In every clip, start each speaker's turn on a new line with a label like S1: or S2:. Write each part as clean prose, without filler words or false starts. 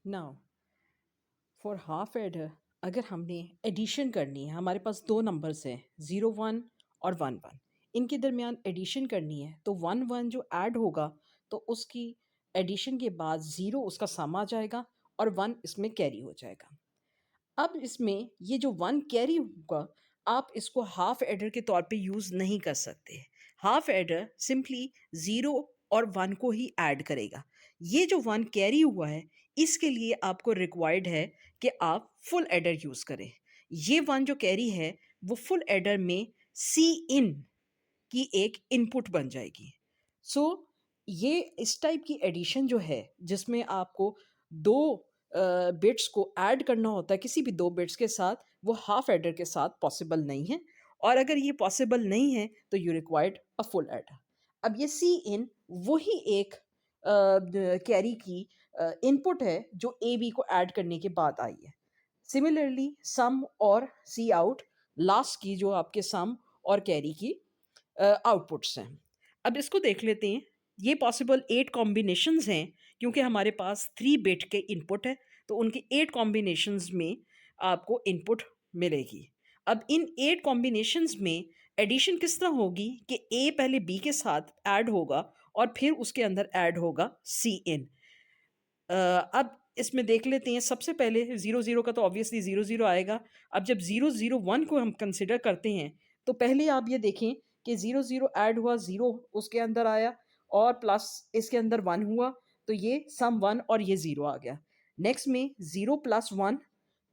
S1: Now for half adder अगर हमने addition करनी है, हमारे पास दो नंबर्स हैं 0 1 और 1 1, इनके दरमियान एडिशन करनी है तो 1 1 जो ऐड होगा तो उसकी एडिशन के बाद ज़ीरो उसका सम आ जाएगा और 1 इसमें कैरी हो जाएगा। अब इसमें ये जो 1 कैरी होगा, आप इसको हाफ एडर के तौर पे यूज़ नहीं कर सकते। हाफ एडर सिंपली 0 और 1 को ही ऐड करेगा। ये जो 1 कैरी हुआ है, इसके लिए आपको रिक्वायर्ड है कि आप फुल एडर यूज़ करें। ये 1 जो कैरी है, वो फुल एडर में सी इन की एक इनपुट बन जाएगी। सो ये इस टाइप की एडिशन जो है जिसमें आपको दो बिट्स को ऐड करना होता है किसी भी दो बिट्स के साथ, वो हाफ एडर के साथ पॉसिबल नहीं है। और अगर ये पॉसिबल नहीं है तो you required a full adder. अब ये सी इन वही एक कैरी की इनपुट है जो ए बी को ऐड करने के बाद आई है। सिमिलरली सम और सी आउट लास्ट की जो आपके सम और कैरी की आउटपुट्स हैं। अब इसको देख लेते हैं। ये पॉसिबल 8 कॉम्बिनेशंस हैं क्योंकि हमारे पास 3 बिट के इनपुट है, तो उनके 8 कॉम्बिनेशंस में आपको इनपुट मिलेगी। अब इन 8 कॉम्बिनेशंस में एडिशन किस तरह होगी कि ए पहले बी के साथ ऐड होगा और फिर उसके अंदर ऐड होगा सी इन। अब इसमें देख लेते हैं। सबसे पहले 0 0 का तो ऑब्वियसली 0 0 आएगा। अब जब 0 0 1 को हम कंसिडर करते हैं तो पहले आप ये देखें कि 0 0 ऐड हुआ, 0 उसके अंदर आया और प्लस इसके अंदर 1 हुआ, तो ये सम 1 और ये 0 आ गया। नेक्स्ट में 0 प्लस 1,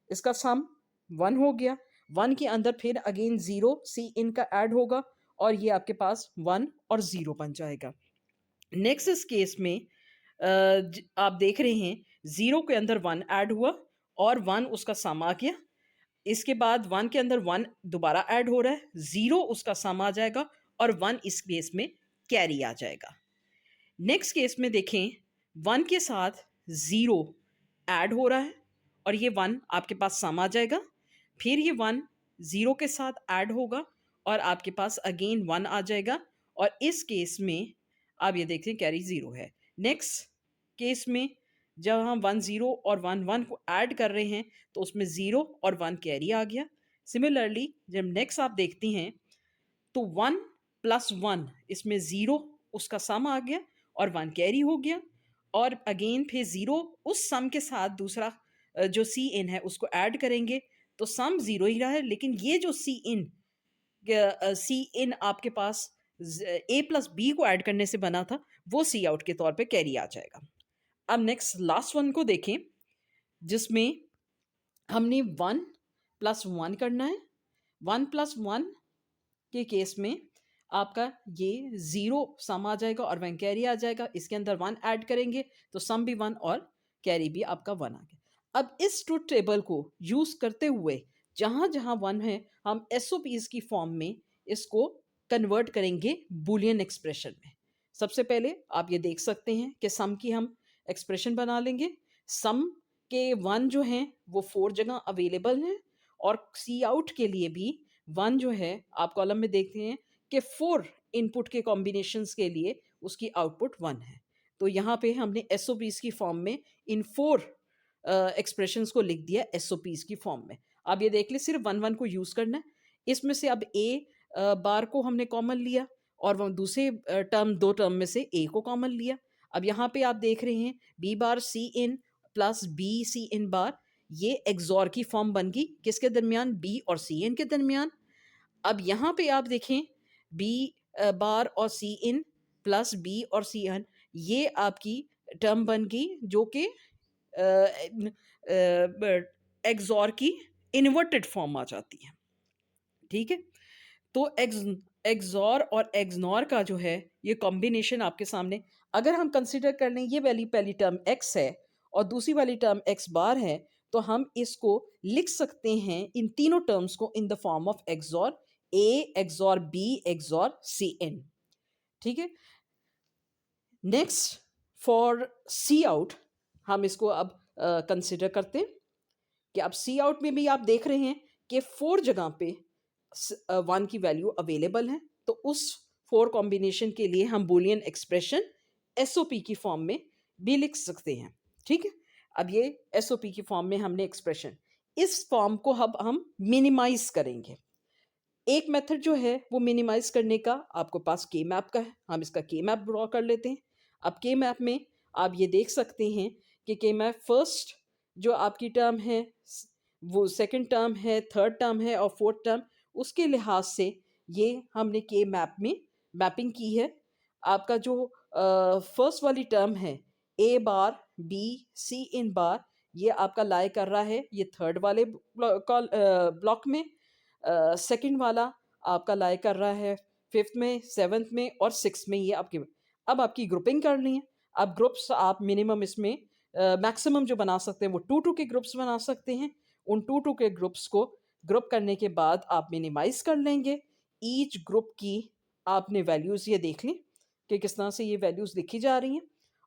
S1: इसका सम 1 हो गया। 1 के अंदर फिर अगेन 0 सी इन का ऐड होगा और ये आपके पास 1 और 0 बन जाएगा। नेक्स्ट इस केस में आप देख रहे हैं 0 के अंदर 1 ऐड हुआ और 1 उसका सम आ गया। इसके बाद 1 के अंदर 1 दोबारा ऐड हो रहा है, 0 उसका सम आ जाएगा और 1 इस केस में कैरी आ जाएगा। नेक्स्ट केस में देखें 1 के साथ 0 ऐड हो रहा है और ये 1 आपके पास सम आ जाएगा। फिर ये 1 0 के साथ ऐड होगा और आपके पास अगेन 1 आ जाएगा और इस केस में आप ये देखते हैं कैरी 0 है। नेक्स्ट केस में जब हम 1 0 और 1 1 को ऐड कर रहे हैं तो उसमें 0 और 1 कैरी आ गया। सिमिलरली जब नेक्स्ट आप देखती हैं तो 1 प्लस 1 इसमें 0 उसका सम आ गया और 1 कैरी हो गया और अगेन फिर 0 उस सम के साथ दूसरा जो सी इन है उसको ऐड करेंगे तो सम 0 ही रहा है, लेकिन ये जो सी इन आपके पास ए प्लस बी को ऐड करने से बना था वो सी आउट के तौर पे कैरी आ जाएगा। अब नेक्स्ट लास्ट वन को देखें जिसमें हमने 1 प्लस 1 करना है। 1 प्लस 1 के केस में आपका ये 0 सम आ जाएगा और 1 कैरी आ जाएगा। इसके अंदर 1 ऐड करेंगे तो सम भी 1 और कैरी भी आपका 1 आ गया। अब इस ट्रुथ टेबल को यूज़ करते हुए जहाँ जहाँ 1 है हम एसओपीज़ की फॉर्म में इसको कन्वर्ट करेंगे बूलियन एक्सप्रेशन में। सबसे पहले आप ये देख सकते हैं कि सम की हम एक्सप्रेशन बना लेंगे। सम के 1 जो हैं वो 4 जगह अवेलेबल हैं और सी आउट के लिए भी 1 जो है आप कॉलम में देखते हैं कि 4 इनपुट के कॉम्बिनेशंस के लिए उसकी आउटपुट 1 है। तो यहाँ पे हमने एसओपीज़ की फॉर्म में इन 4 एक्सप्रेशंस को लिख दिया एसओपीज़ की फॉर्म में। अब ये देख लें सिर्फ 1 1 को यूज़ करना है। इसमें से अब ए बार को हमने कॉमन लिया और वो दूसरे दो टर्म में से ए को कॉमन लिया। अब यहाँ पे आप देख रहे हैं B bar C in plus B C in बार, ये एक्सॉर की फॉर्म बन गई किसके दरमियान, बी और सी इन के दरमियान। अब यहाँ पे आप देखें बी बार और सी इन प्लस बी और सी इन, ये आपकी टर्म बन गई जो कि एक्सॉर की इन्वर्टेड फॉर्म आ जाती है। ठीक है, तो एक्सॉर और एक्सनॉर का जो है ये कॉम्बिनेशन आपके सामने अगर हम कंसिडर कर लें, ये वाली पहली टर्म एक्स है और दूसरी वाली टर्म एक्स बार है, तो हम इसको लिख सकते हैं इन तीनों टर्म्स को in the form of XOR A XOR B XOR C in. ठीक है, नेक्स्ट फॉर सी आउट हम इसको अब कंसिडर करते हैं कि अब सी आउट में भी आप देख रहे हैं कि 4 जगह पे 1 की वैल्यू अवेलेबल है, तो उस 4 कॉम्बिनेशन के लिए हम बूलियन एक्सप्रेशन एसओपी की फॉर्म में भी लिख सकते हैं। ठीक है, अब ये एसओपी की फॉर्म में हमने एक्सप्रेशन, इस फॉर्म को अब हम मिनिमाइज करेंगे। एक मेथड जो है वो मिनिमाइज करने का आपको पास के मैप का है, हम इसका के मैप ड्रॉ कर लेते हैं। अब के मैप में आप ये देख सकते हैं कि के मैप फर्स्ट जो आपकी टर्म है वो सेकंड टर्म है, थर्ड टर्म है और फोर्थ टर्म, उसके लिहाज से ये हमने के मैप में मैपिंग की है। आपका जो फर्स्ट वाली टर्म है ए बार बी सी इन बार, ये आपका लाई कर रहा है ये थर्ड वाले ब्लॉक में। सेकंड वाला आपका लाई कर रहा है फिफ्थ में, सेवन्थ में और सिक्स में। ये आपकी अब आपकी ग्रुपिंग करनी है। अब ग्रुप्स आप मिनिमम इसमें मैक्सिमम जो बना सकते हैं वो टू टू के ग्रुप्स बना सकते हैं। उन टू टू के ग्रुप्स को ग्रुप करने के बाद आप मिनिमाइज कर लेंगे। ईच ग्रुप की आपने वैल्यूज़ ये देख ली कि किस तरह से ये वैल्यूज़ लिखी जा रही हैं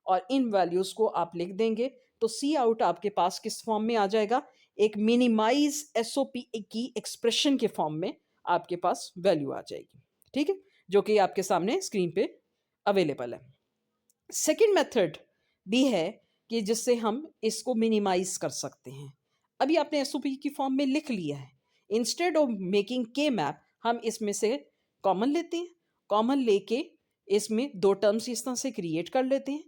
S1: और इन वैल्यूज़ को आप लिख देंगे तो सी आउट आपके पास किस फॉर्म में आ जाएगा, एक मिनिमाइज एसओपी की एक्सप्रेशन के फॉर्म में आपके पास वैल्यू आ जाएगी। ठीक है, जो कि आपके सामने स्क्रीन पे अवेलेबल है। सेकंड मेथड भी है कि जिससे हम इसको मिनिमाइज कर सकते हैं। अभी आपने एसओपी की फॉर्म में लिख लिया है, इंस्टेड ऑफ मेकिंग के मैप हम इसमें से कॉमन लेते हैं। कॉमन लेके इसमें दो टर्म्स इस तरह से क्रिएट कर लेते हैं।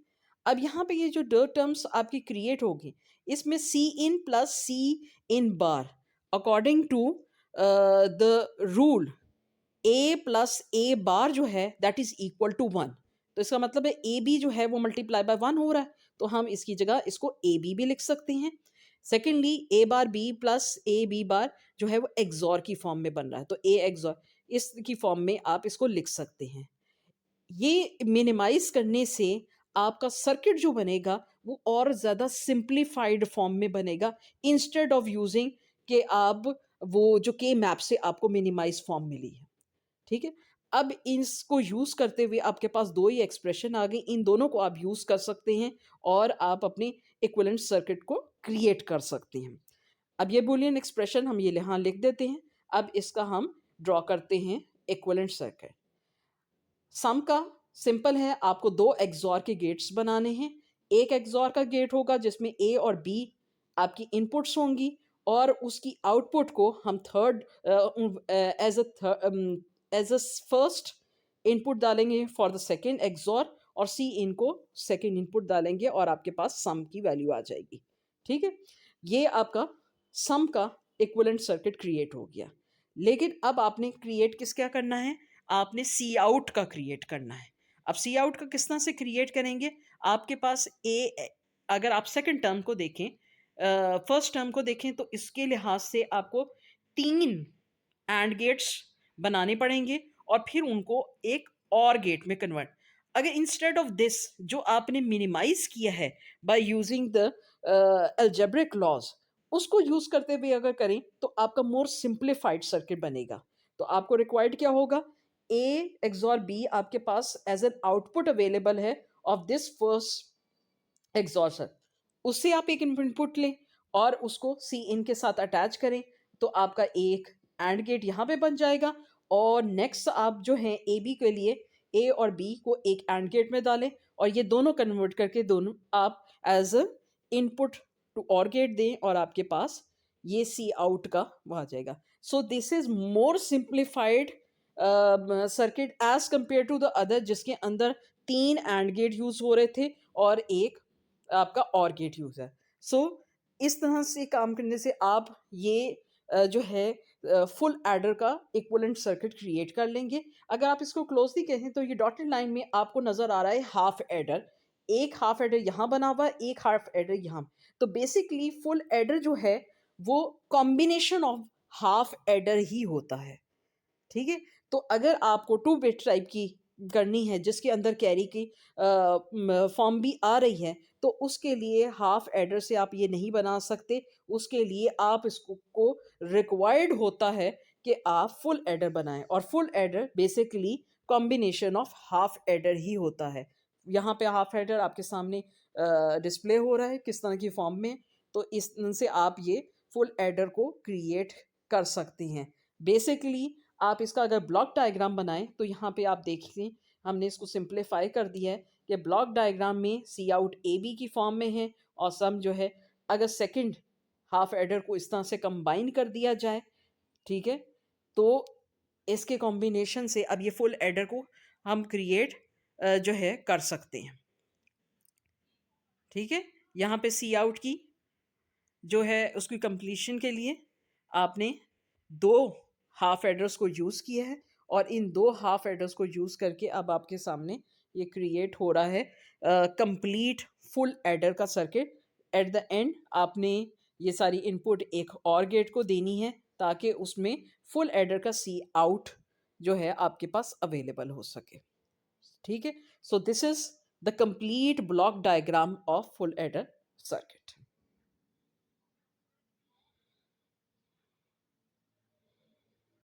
S1: अब यहाँ पे ये जो दो टर्म्स आपकी क्रिएट होगी इसमें C in plus C in bar according to the rule A plus A bar जो है that is equal to one. तो इसका मतलब है ए बी जो है वो मल्टीप्लाई बाय वन हो रहा है, तो हम इसकी जगह इसको ए बी भी लिख सकते हैं। Secondly A bar B plus A B bar जो है वो एक्सॉर की फॉर्म में बन रहा है, तो ए एक्सॉर इसकी फॉर्म में आप इसको लिख सकते हैं। ये मिनिमाइज करने से आपका सर्किट जो बनेगा वो और ज़्यादा सिंप्लीफाइड फॉर्म में बनेगा, इंस्टेड ऑफ यूजिंग कि आप वो जो के मैप से आपको मिनिमाइज फॉर्म मिली है। ठीक है, अब इसको यूज़ करते हुए आपके पास दो ही एक्सप्रेशन आ गई, इन दोनों को आप यूज़ कर सकते हैं और आप अपने इक्विवेलेंट सर्किट को क्रिएट कर सकते हैं। अब ये बूलियन एक्सप्रेशन हम ये यहाँ लिख देते हैं। अब इसका हम ड्रॉ करते हैं इक्विवेलेंट सर्किट। सम का सिंपल है, आपको दो एक्सॉर के गेट्स बनाने हैं। एक एक्सॉर का गेट होगा जिसमें ए और बी आपकी इनपुट्स होंगी और उसकी आउटपुट को हम third as a first input डालेंगे फॉर द सेकेंड एक्सॉर और सी इनको सेकेंड इनपुट डालेंगे और आपके पास सम की वैल्यू आ जाएगी। ठीक है, ये आपका सम का इक्विवेलेंट सर्किट क्रिएट हो गया। लेकिन अब आपने क्रिएट किस क्या करना है, आपने सी आउट का क्रिएट करना है। अब सी आउट का किस तरह से क्रिएट करेंगे, आपके पास ए, अगर आप सेकंड टर्म को देखें, फर्स्ट टर्म को देखें तो इसके लिहाज से आपको तीन एंड गेट्स बनाने पड़ेंगे और फिर उनको एक और गेट में कन्वर्ट। अगर इंस्टेड ऑफ दिस जो आपने मिनिमाइज किया है by using the algebraic laws, उसको यूज करते हुए अगर करें तो आपका मोर सिंप्लीफाइड सर्किट बनेगा। तो आपको रिक्वायर्ड क्या होगा, ए एक्सॉर बी आपके पास एज एन आउटपुट अवेलेबल है ऑफ दिस फर्स्ट एग्जॉर्सर, उससे आप एक इनपुट लें और उसको सी इन के साथ अटैच करें तो आपका एक एंड गेट यहाँ पे बन जाएगा। और नेक्स्ट आप जो है ए बी के लिए ए और बी को एक एंड गेट में डालें और ये दोनों कन्वर्ट करके दोनों आप एज अ इनपुट टू और गेट दें और आपके पास ये सी आउट का वो आ जाएगा। So this is more simplified circuit as compare to the other जिसके अंदर तीन एंड गेट यूज हो रहे थे और एक आपका और गेट यूज है। सो इस तरह से काम करने से आप ये जो है फुल एडर का इक्विवेलेंट सर्किट क्रिएट कर लेंगे। अगर आप इसको क्लोजली कहें तो ये डॉटेड लाइन में आपको नजर आ रहा है हाफ एडर, एक हाफ एडर यहाँ बना हुआ है, एक हाफ एडर यहाँ। तो बेसिकली फुल एडर जो है वो कॉम्बिनेशन ऑफ हाफ एडर ही होता है। ठीक है, तो अगर आपको टू बिट टाइप की करनी है जिसके अंदर कैरी की फॉर्म भी आ रही है तो उसके लिए हाफ एडर से आप ये नहीं बना सकते, उसके लिए आप इसको को रिक्वायर्ड होता है कि आप फुल एडर बनाएं और full adder basically combination of half adder ही होता है। यहाँ पे हाफ एडर आपके सामने डिस्प्ले हो रहा है किस तरह की फॉर्म में, तो इस तरह से आप ये फुल एडर को क्रिएट कर सकते हैं। बेसिकली आप इसका अगर ब्लॉक डायग्राम बनाएं तो यहाँ पे आप देखिए हमने इसको सिंप्लीफाई कर दिया है कि ब्लॉक डायग्राम में सी आउट ए बी की फॉर्म में है और सम जो है अगर सेकंड हाफ एडर को इस तरह से कंबाइन कर दिया जाए, ठीक है, तो इसके कॉम्बिनेशन से अब ये फुल एडर को हम क्रिएट जो है कर सकते हैं। ठीक है, यहाँ पे सी आउट की जो है उसकी कंप्लीशन के लिए आपने दो हाफ एडर्स को यूज़ किया है, और इन दो हाफ एडर्स को यूज़ करके अब आपके सामने ये क्रिएट हो रहा है कंप्लीट फुल एडर का सर्किट। एट द एंड आपने ये सारी इनपुट एक और गेट को देनी है ताकि उसमें फुल एडर का सी आउट जो है आपके पास अवेलेबल हो सके। ठीक है, सो this is the complete block diagram of full adder circuit.